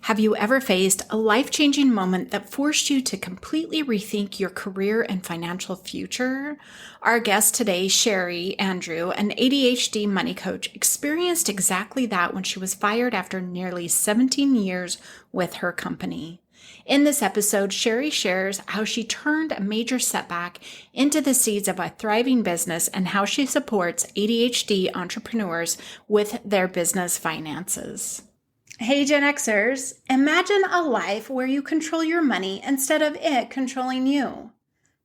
Have you ever faced a life-changing moment that forced you to completely rethink your career and financial future? Our guest today, Sherry Andrew, an ADHD money coach, experienced exactly that when she was fired after nearly 17 years with her company. In this episode, Sherry shares how she turned a major setback into the seeds of a thriving business and how she supports ADHD entrepreneurs with their business finances. Hey Gen Xers, imagine a life where you control your money instead of it controlling you.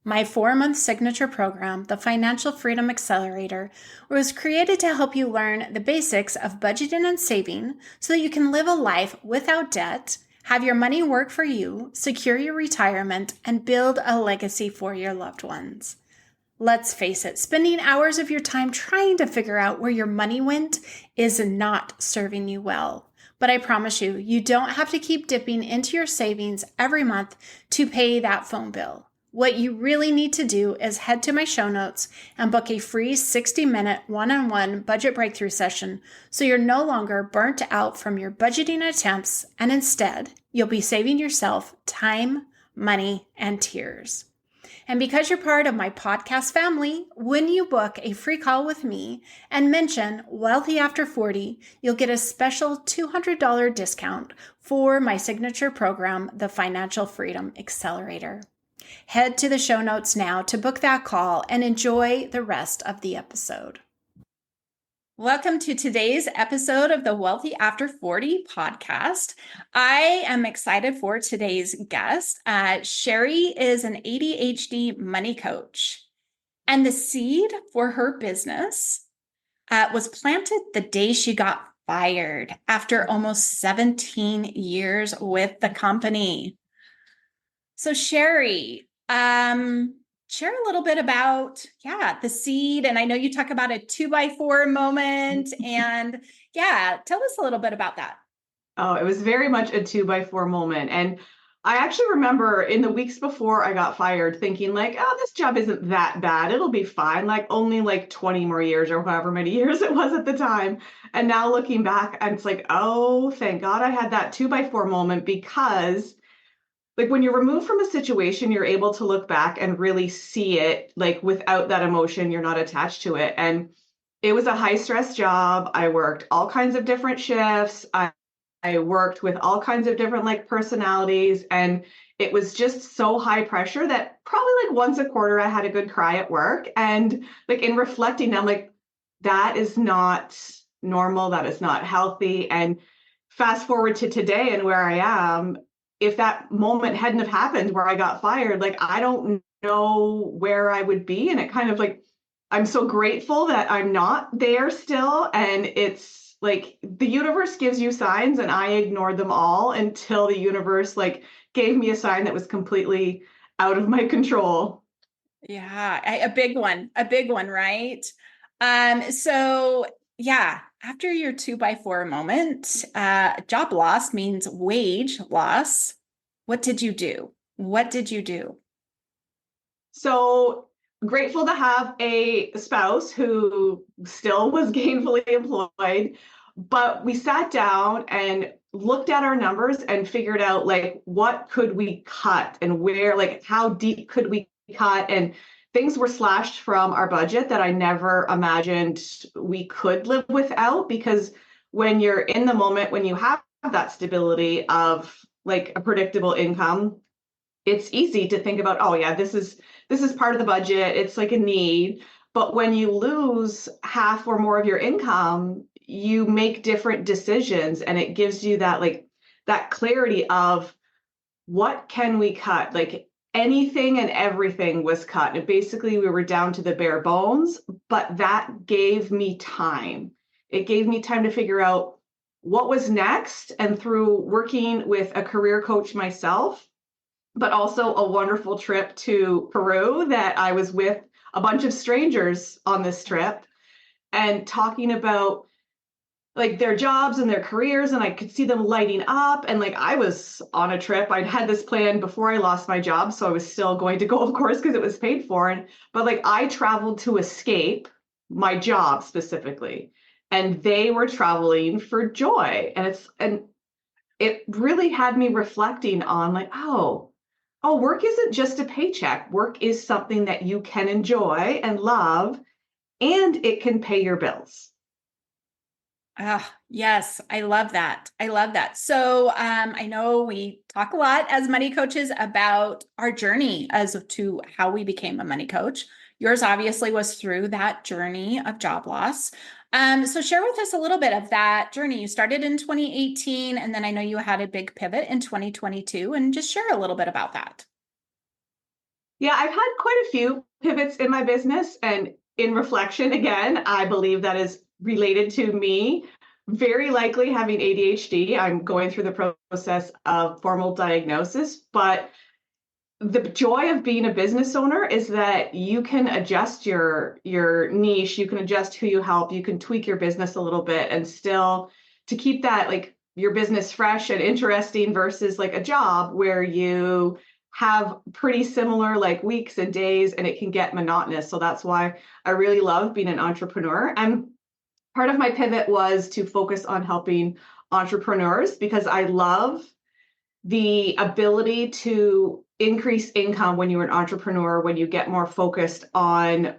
My 4-month signature program, the Financial Freedom Accelerator, was created to help you learn the basics of budgeting and saving so that you can live a life without debt, have your money work for you, secure your retirement, and build a legacy for your loved ones. Let's face it, spending hours of your time trying to figure out where your money went is not serving you well. But I promise you, you don't have to keep dipping into your savings every month to pay that phone bill. What you really need to do is head to my show notes and book a free 60-minute one-on-one budget breakthrough session so you're no longer burnt out from your budgeting attempts, and instead, you'll be saving yourself time, money, and tears. And because you're part of my podcast family, when you book a free call with me and mention Wealthy After 40, you'll get a special $200 discount for my signature program, the Financial Freedom Accelerator. Head to the show notes now to book that call and enjoy the rest of the episode. Welcome to today's episode of the Wealthy After 40 podcast. I am excited for today's guest. Sherry is an ADHD money coach, and the seed for her business was planted the day she got fired after almost 17 years with the company. So Sherry, share a little bit about, the seed. And I know you talk about a 2x4 moment and tell us a little bit about that. Oh, it was very much a 2x4 moment. And I actually remember in the weeks before I got fired thinking like, oh, this job isn't that bad. It'll be fine. Like only like 20 more years or however many years it was at the time. And now looking back, it's like, oh, thank God I had that 2x4 moment, because like when you're removed from a situation, you're able to look back and really see it like without that emotion, you're not attached to it. And it was a high stress job. I worked all kinds of different shifts. I worked with all kinds of different like personalities, and it was just so high pressure that probably like once a quarter I had a good cry at work. And like in reflecting, I'm like, that is not normal. That is not healthy. And fast forward to today and where I am, if that moment hadn't have happened where I got fired, like I don't know where I would be. And it kind of like, I'm so grateful that I'm not there still. And it's like the universe gives you signs, and I ignored them all until the universe like gave me a sign that was completely out of my control. Yeah, a big one, right? After your 2x4 moment, job loss means wage loss. What did you do? So grateful to have a spouse who still was gainfully employed, but we sat down and looked at our numbers and figured out like what could we cut and where, like how deep could we cut, and things were slashed from our budget that I never imagined we could live without, because when you're in the moment, when you have that stability of like a predictable income, it's easy to think about, oh yeah, this is part of the budget. It's like a need. But when you lose half or more of your income, you make different decisions, and it gives you that like that clarity of what can we cut? Like anything and everything was cut. And basically we were down to the bare bones, but that gave me time. It gave me time to figure out what was next. And through working with a career coach myself, but also a wonderful trip to Peru that I was with a bunch of strangers on this trip and talking about like their jobs and their careers, and I could see them lighting up. And like I was on a trip, I'd had this plan before I lost my job, so I was still going to go, of course, because it was paid for. But like I traveled to escape my job specifically, and they were traveling for joy. And it really had me reflecting on like, oh, work isn't just a paycheck. Work is something that you can enjoy and love, and it can pay your bills. Ah, yes, I love that. I love that. So, I know we talk a lot as money coaches about our journey as to how we became a money coach. Yours obviously was through that journey of job loss. So share with us a little bit of that journey. You started in 2018, and then I know you had a big pivot in 2022, and just share a little bit about that. Yeah, I've had quite a few pivots in my business. And in reflection, again, I believe that is related to me very likely having ADHD. I'm going through the process of formal diagnosis, but the joy of being a business owner is that you can adjust your niche, you can adjust who you help, you can tweak your business a little bit and still to keep that like your business fresh and interesting versus like a job where you have pretty similar like weeks and days and it can get monotonous. So that's why I really love being an entrepreneur. And part of my pivot was to focus on helping entrepreneurs because I love the ability to increase income when you're an entrepreneur, when you get more focused on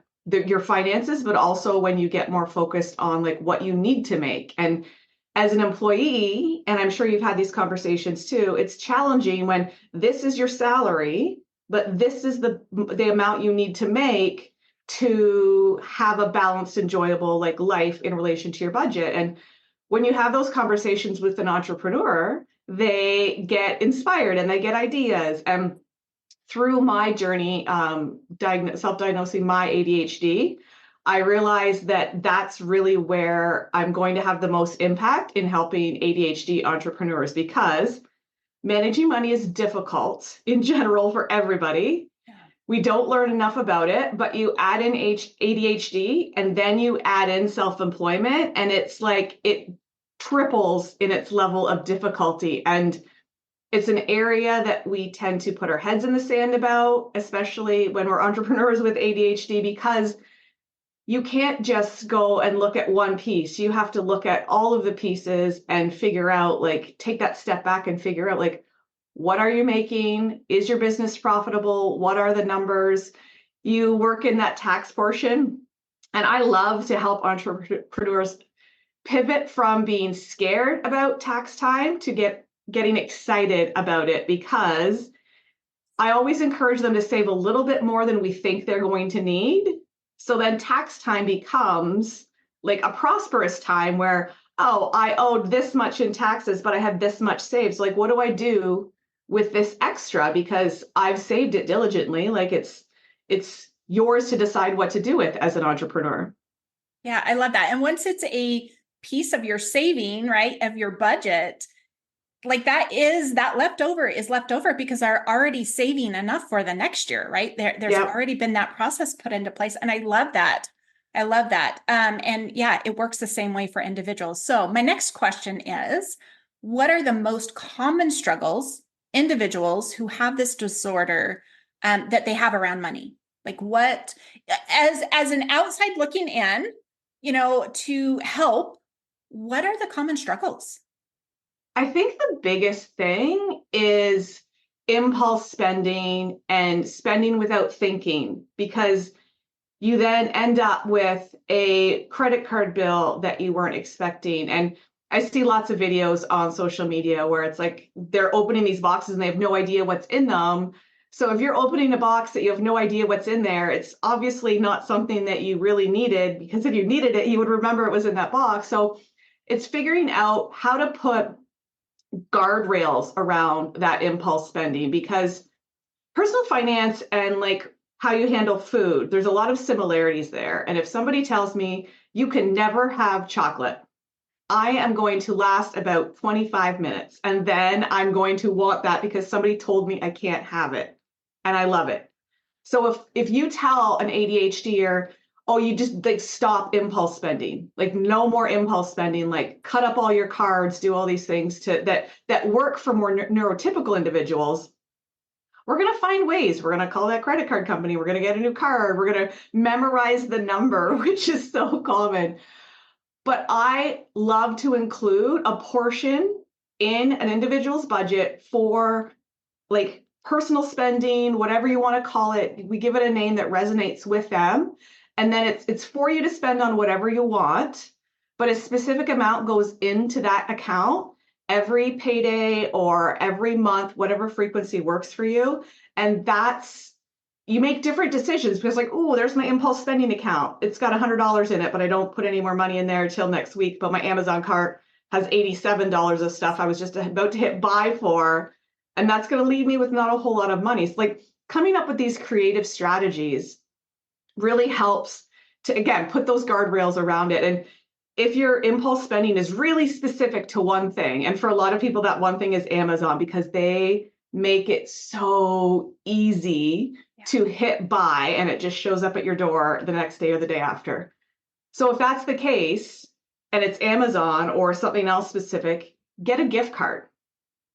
your finances, but also when you get more focused on like what you need to make. And as an employee, and I'm sure you've had these conversations too, it's challenging when this is your salary, but this is the amount you need to make to have a balanced, enjoyable like life in relation to your budget. And when you have those conversations with an entrepreneur, they get inspired and they get ideas. And through my journey, self-diagnosing my ADHD, I realized that that's really where I'm going to have the most impact in helping ADHD entrepreneurs because managing money is difficult in general for everybody. We don't learn enough about it, but you add in ADHD and then you add in self-employment, and it's like it triples in its level of difficulty. And it's an area that we tend to put our heads in the sand about, especially when we're entrepreneurs with ADHD, because you can't just go and look at one piece. You have to look at all of the pieces and figure out, like, take that step back and figure out, like, what are you making? Is your business profitable? What are the numbers? You work in that tax portion. And I love to help entrepreneurs pivot from being scared about tax time to getting excited about it, because I always encourage them to save a little bit more than we think they're going to need. So then tax time becomes like a prosperous time where, oh, I owed this much in taxes, but I had this much saved. So like, what do I do with this extra? Because I've saved it diligently. Like it's yours to decide what to do with as an entrepreneur. Yeah, I love that. And once it's a piece of your saving, right, of your budget, like that leftover is left over because they're already saving enough for the next year, right? There's Yeah. already been that process put into place. And I love that. I love that. And yeah, it works the same way for individuals. So my next question is, what are the most common struggles individuals who have this disorder that they have around money? Like what, as an outside looking in, to help, what are the common struggles? I think the biggest thing is impulse spending and spending without thinking, because you then end up with a credit card bill that you weren't expecting. And I see lots of videos on social media where it's like they're opening these boxes and they have no idea what's in them. So if you're opening a box that you have no idea what's in there, it's obviously not something that you really needed, because if you needed it, you would remember it was in that box. So it's figuring out how to put guardrails around that impulse spending, because personal finance and like how you handle food, there's a lot of similarities there. And if somebody tells me you can never have chocolate, I am going to last about 25 minutes and then I'm going to want that because somebody told me I can't have it. And I love it. So if you tell an ADHDer, oh, you just like stop impulse spending, like no more impulse spending, like cut up all your cards, do all these things that work for more neurotypical individuals, we're going to find ways. We're going to call that credit card company. We're going to get a new card. We're going to memorize the number, which is so common. But I love to include a portion in an individual's budget for like personal spending, whatever you want to call it. We give it a name that resonates with them. And then it's for you to spend on whatever you want, but a specific amount goes into that account every payday or every month, whatever frequency works for you. And that's, you make different decisions because like, oh, there's my impulse spending account. It's got $100 in it, but I don't put any more money in there till next week. But my Amazon cart has $87 of stuff I was just about to hit buy for. And that's going to leave me with not a whole lot of money. So like coming up with these creative strategies really helps to, again, put those guardrails around it. And if your impulse spending is really specific to one thing, and for a lot of people, that one thing is Amazon because they make it so easy to hit buy and it just shows up at your door the next day or the day after. So if that's the case and it's Amazon or something else specific, get a gift card.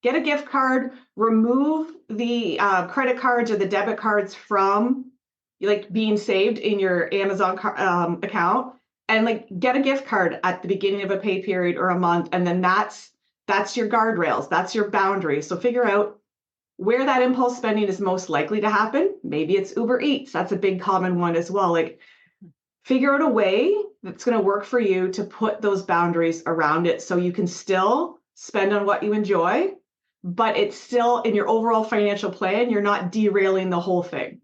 Get a gift card, remove the credit cards or the debit cards from like being saved in your Amazon account, and like get a gift card at the beginning of a pay period or a month. And then that's your guardrails. That's your boundary. So figure out where that impulse spending is most likely to happen. Maybe it's Uber Eats. That's a big common one as well. Like figure out a way that's going to work for you to put those boundaries around it so you can still spend on what you enjoy, but it's still in your overall financial plan. You're not derailing the whole thing.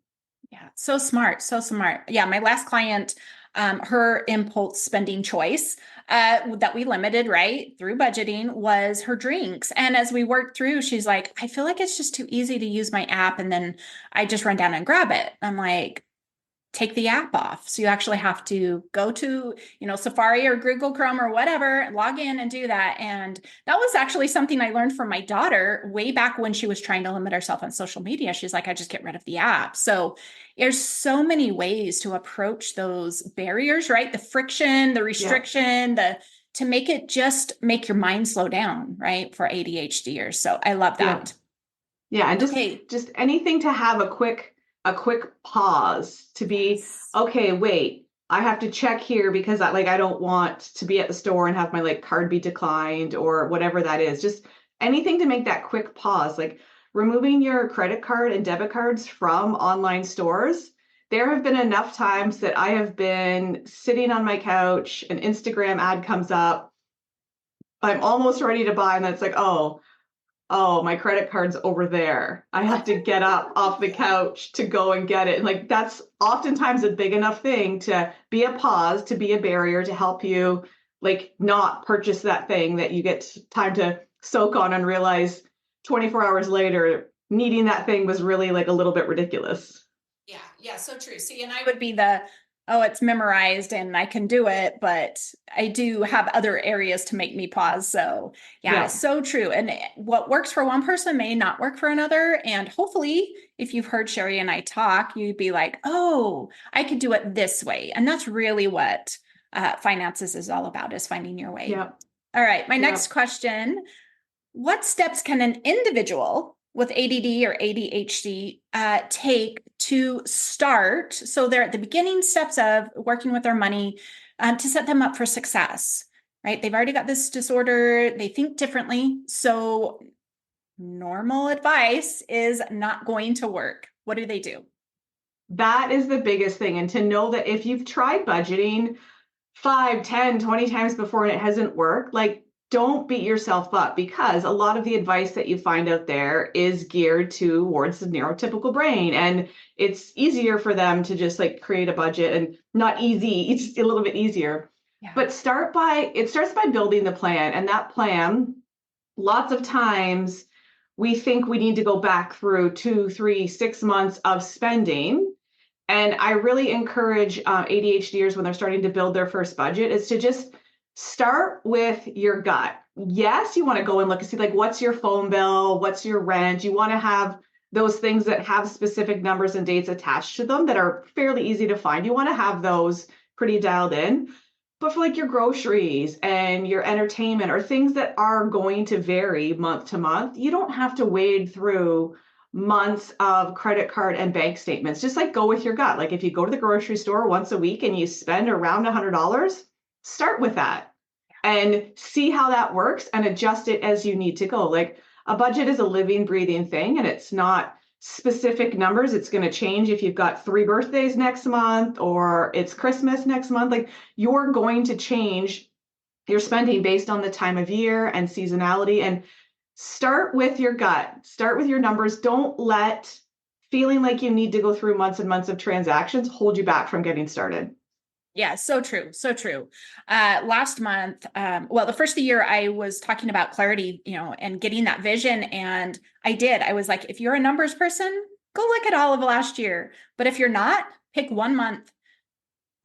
Yeah, so smart, so smart. Yeah, my last client, her impulse spending choice that we limited, right, through budgeting was her drinks. And as we worked through, she's like, I feel like it's just too easy to use my app. And then I just run down and grab it. I'm like, take the app off. So you actually have to go to, Safari or Google Chrome or whatever, log in and do that. And that was actually something I learned from my daughter way back when she was trying to limit herself on social media. She's like, I just get rid of the app. So there's so many ways to approach those barriers, right? The friction, the restriction, to make it just make your mind slow down, right? For ADHDers. So I love that. Yeah. And just anything to have a quick pause to be, okay, wait, I have to check here because I don't want to be at the store and have my like card be declined or whatever that is. Just anything to make that quick pause, like removing your credit card and debit cards from online stores. There have been enough times that I have been sitting on my couch, an Instagram ad comes up, I'm almost ready to buy, and then it's like, oh, my credit card's over there. I have to get up off the couch to go and get it. And like, that's oftentimes a big enough thing to be a pause, to be a barrier, to help you like not purchase that thing that you get time to soak on and realize 24 hours later, needing that thing was really like a little bit ridiculous. Yeah, so true. See, and I would be it's memorized and I can do it, but I do have other areas to make me pause. So yeah, so true. And what works for one person may not work for another. And hopefully if you've heard Sherry and I talk, you'd be like, oh, I could do it this way. And that's really what finances is all about, is finding your way. Yeah. All right. My next question, what steps can an individual with ADD or ADHD take to start? So they're at the beginning steps of working with their money to set them up for success, right? They've already got this disorder. They think differently. So normal advice is not going to work. What do they do? That is the biggest thing. And to know that if you've tried budgeting 5, 10, 20 times before and it hasn't worked, like, don't beat yourself up, because a lot of the advice that you find out there is geared towards the neurotypical brain. And it's easier for them to just like create a budget, and not easy, it's just a little bit easier. Yeah. But it starts by building the plan. And that plan, lots of times we think we need to go back through 2, 3, 6 months of spending. And I really encourage ADHDers when they're starting to build their first budget is to just start with your gut. Yes, you want to go and look and see like, what's your phone bill? What's your rent? You want to have those things that have specific numbers and dates attached to them that are fairly easy to find. You want to have those pretty dialed in. But for like your groceries and your entertainment or things that are going to vary month to month, you don't have to wade through months of credit card and bank statements. Just like go with your gut. Like if you go to the grocery store once a week and you spend around $100, start with that. and see how that works and adjust it as you need to go. Like a budget is a living, breathing thing, and it's not specific numbers. It's going to change if you've got 3 birthdays next month or it's Christmas next month. Like you're going to change your spending based on the time of year and seasonality. And start with your gut, start with your numbers. Don't let feeling like you need to go through months and months of transactions hold you back from getting started. Yeah, so true. So true. Last month, well, the first of the year, I was talking about clarity, and getting that vision. And I did. I was like, if you're a numbers person, go look at all of last year. But if you're not, pick 1 month.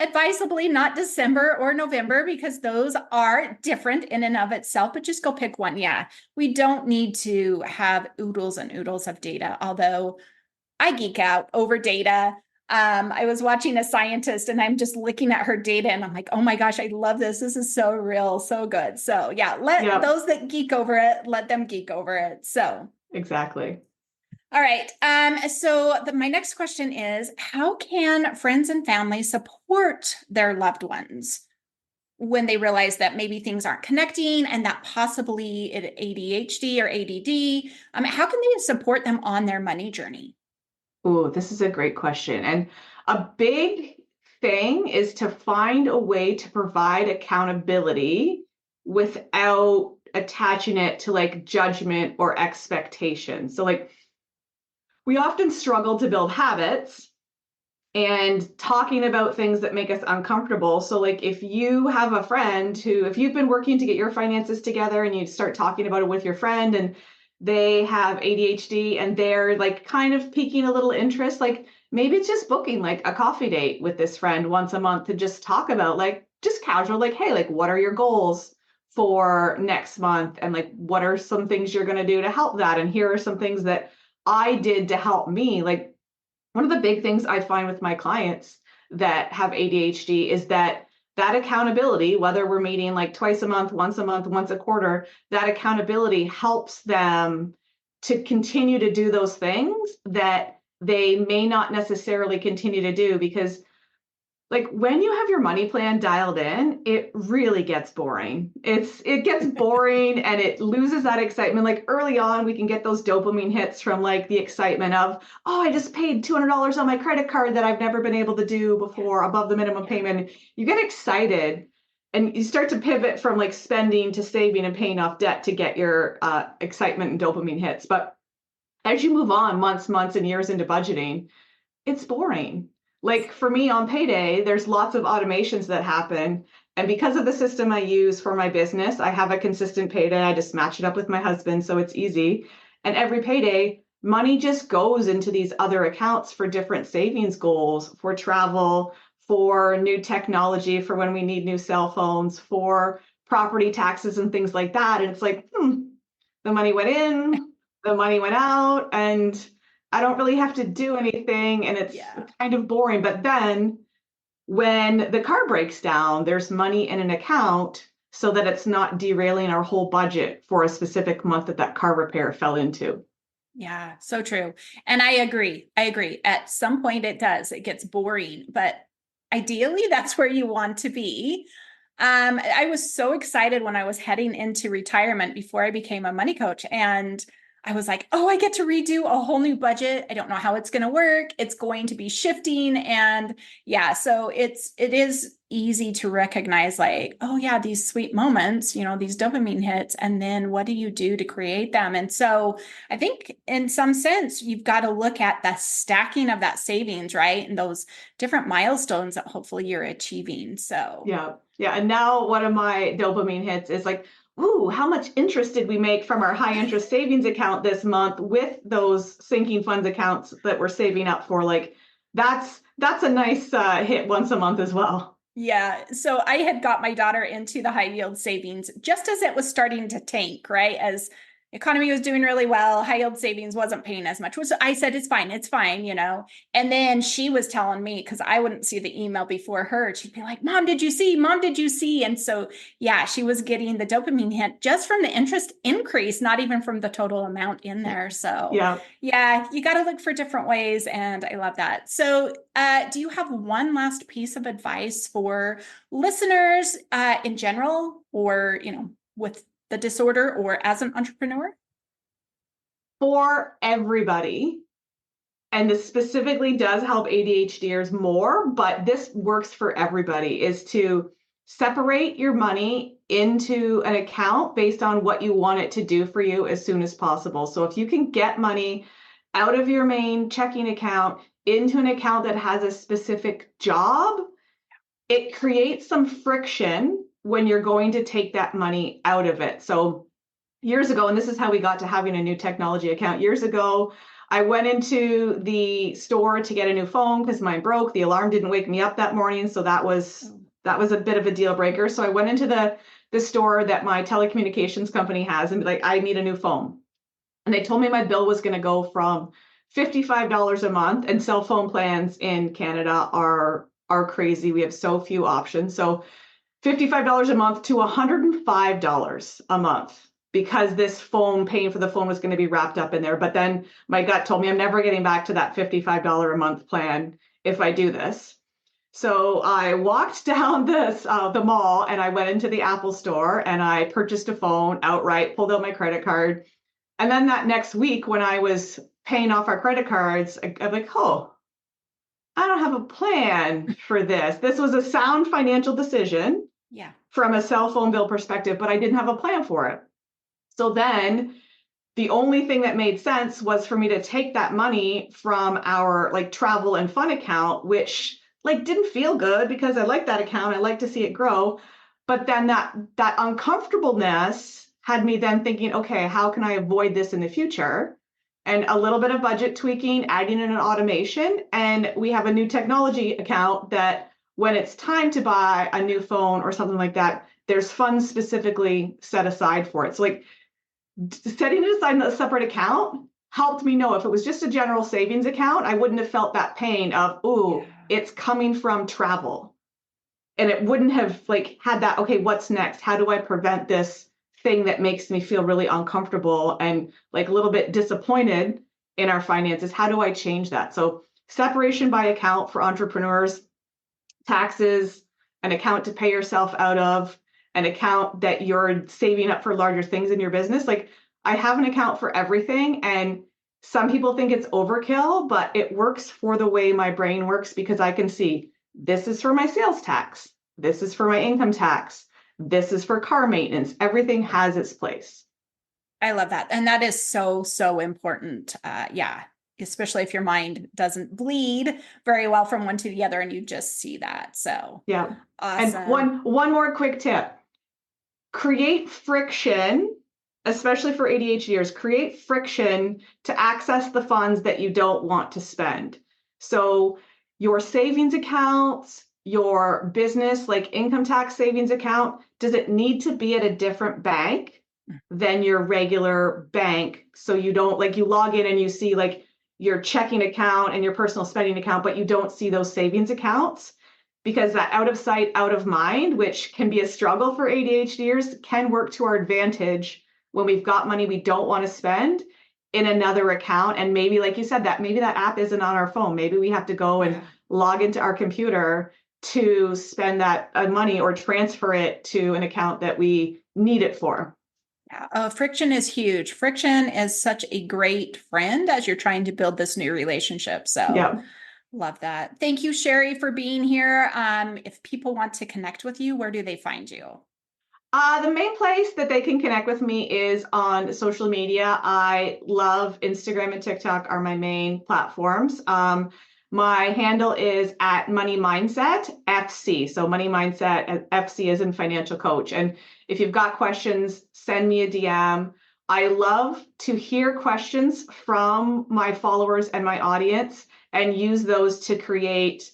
Advisably, not December or November, because those are different in and of itself, but just go pick one. Yeah, we don't need to have oodles and oodles of data, although I geek out over data. I was watching a scientist and I'm just looking at her data and I'm like, oh my gosh, I love this. This is so real, so good. So yeah, let those that geek over it, let them geek over it. So exactly. All right. My next question is, how can friends and family support their loved ones when they realize that maybe things aren't connecting and that possibly ADHD or ADD? How can they support them on their money journey? Oh, this is a great question. And a big thing is to find a way to provide accountability without attaching it to like judgment or expectation. So, like, we often struggle to build habits and talking about things that make us uncomfortable. So, like, if you have a friend if you've been working to get your finances together and you start talking about it with your friend and they have ADHD and they're like kind of piquing a little interest, like maybe it's just booking like a coffee date with this friend once a month to just talk about like just casual, like, hey, like, what are your goals for next month? And like, what are some things you're going to do to help that? And here are some things that I did to help me. Like, one of the big things I find with my clients that have ADHD is that accountability, whether we're meeting like twice a month, once a quarter, that accountability helps them to continue to do those things that they may not necessarily continue to do because like when you have your money plan dialed in, it really gets boring. It gets boring and it loses that excitement. Like early on, we can get those dopamine hits from like the excitement of, oh, I just paid $200 on my credit card that I've never been able to do before above the minimum payment. You get excited and you start to pivot from like spending to saving and paying off debt to get your excitement and dopamine hits. But as you move on months and years into budgeting, it's boring. Like for me on payday, there's lots of automations that happen. And because of the system I use for my business, I have a consistent payday. I just match it up with my husband, so it's easy. And every payday, money just goes into these other accounts for different savings goals, for travel, for new technology, for when we need new cell phones, for property taxes and things like that. And it's like, the money went in, the money went out, and I don't really have to do anything and it's kind of boring. But then when the car breaks down, there's money in an account so that it's not derailing our whole budget for a specific month that car repair fell into. Yeah, so true. And I agree. At some point it does. It gets boring, but ideally that's where you want to be. I was so excited when I was heading into retirement before I became a money coach. And I was like, oh, I get to redo a whole new budget. I don't know how it's going to work. It's going to be shifting. And yeah, so it is easy to recognize like, oh yeah, these sweet moments, these dopamine hits. And then what do you do to create them? And so I think in some sense, you've got to look at the stacking of that savings, right? And those different milestones that hopefully you're achieving. So yeah. And now one of my dopamine hits is like, ooh, how much interest did we make from our high interest savings account this month with those sinking funds accounts that we're saving up for? Like that's a nice hit once a month as well. Yeah. So I had got my daughter into the high yield savings just as it was starting to tank, right? As economy was doing really well. High yield savings wasn't paying as much, which I said, it's fine, you know. And then she was telling me, because I wouldn't see the email before her, she'd be like, Mom, did you see? Mom, did you see? And so, yeah, she was getting the dopamine hit just from the interest increase, not even from the total amount in there. So, Yeah. yeah, you got to look for different ways. And I love that. So, do you have one last piece of advice for listeners in general, or, you know, with the disorder or as an entrepreneur? For everybody, and this specifically does help ADHDers more, but this works for everybody, is to separate your money into an account based on what you want it to do for you as soon as possible. So if you can get money out of your main checking account into an account that has a specific job, it creates some friction when you're going to take that money out of it. So years ago, and this is how we got to having a new technology account. Years ago, I went into the store to get a new phone because mine broke. The alarm didn't wake me up that morning, so that was a bit of a deal breaker. So I went into the store that my telecommunications company has and be like, I need a new phone. And they told me my bill was going to go from $55 a month, and cell phone plans in Canada are crazy. We have so few options. So $55 a month to $105 a month, because this phone, paying for the phone, was going to be wrapped up in there. But then my gut told me I'm never getting back to that $55 a month plan if I do this. So I walked down the mall, and I went into the Apple store and I purchased a phone outright, pulled out my credit card. And then that next week, when I was paying off our credit cards, I'm like, oh, I don't have a plan for this. This was a sound financial decision, Yeah. from a cell phone bill perspective, but I didn't have a plan for it. So then the only thing that made sense was for me to take that money from our like travel and fun account, which like didn't feel good because I like that account. I like to see it grow. But then that uncomfortableness had me then thinking, okay, how can I avoid this in the future? And a little bit of budget tweaking, adding in an automation, and we have a new technology account that when it's time to buy a new phone or something like that, there's funds specifically set aside for it. So like setting it aside in a separate account helped me know if it was just a general savings account, I wouldn't have felt that pain of, Yeah. ooh, it's coming from travel. And it wouldn't have like had that, okay, what's next? How do I prevent this thing that makes me feel really uncomfortable and like a little bit disappointed in our finances? How do I change that? So separation by account for entrepreneurs, taxes, an account to pay yourself out of, an account that you're saving up for larger things in your business. Like I have an account for everything, and some people think it's overkill, but it works for the way my brain works, because I can see this is for my sales tax, this is for my income tax, this is for car maintenance. Everything has its place. I love that. And that is so, so important. Yeah. Especially if your mind doesn't bleed very well from one to the other and you just see that. So Yeah. And awesome. one more quick tip. Create friction, especially for ADHDers, create friction to access the funds that you don't want to spend. So your savings accounts, your business, like income tax savings account, does it need to be at a different bank than your regular bank? So you don't like you log in and you see like your checking account and your personal spending account, but you don't see those savings accounts, because that out of sight, out of mind, which can be a struggle for ADHDers, can work to our advantage when we've got money we don't want to spend in another account. And maybe, like you said, that maybe that app isn't on our phone. Maybe we have to go and log into our computer to spend that money or transfer it to an account that we need it for. Yeah. Friction is huge. Friction is such a great friend as you're trying to build this new relationship. So Yeah. love that. Thank you, Sherry, for being here. If people want to connect with you, where do they find you? The main place that they can connect with me is on social media. I love Instagram and TikTok are my main platforms. My handle is at Money Mindset FC. So Money Mindset FC is in financial coach. And if you've got questions, send me a DM. I love to hear questions from my followers and my audience and use those to create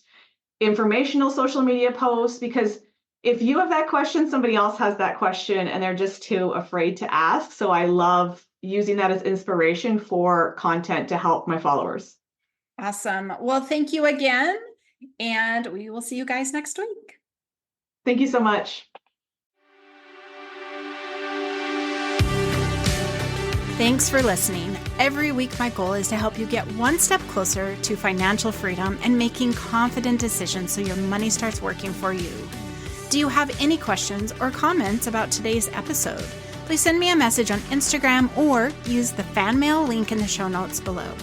informational social media posts, because if you have that question, somebody else has that question and they're just too afraid to ask. So I love using that as inspiration for content to help my followers. Awesome. Well, thank you again, and we will see you guys next week. Thank you so much. Thanks for listening. Every week, my goal is to help you get one step closer to financial freedom and making confident decisions so your money starts working for you. Do you have any questions or comments about today's episode? Please send me a message on Instagram or use the fan mail link in the show notes below.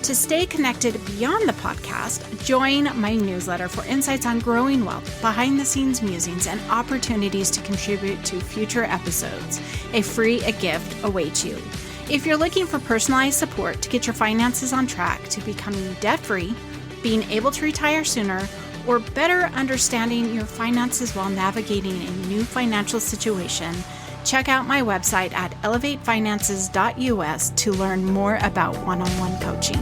To stay connected beyond the podcast, join my newsletter for insights on growing wealth, behind-the-scenes musings, and opportunities to contribute to future episodes. A free gift awaits you. If you're looking for personalized support to get your finances on track to becoming debt-free, being able to retire sooner, or better understanding your finances while navigating a new financial situation, check out my website at elevatefinances.us to learn more about one-on-one coaching.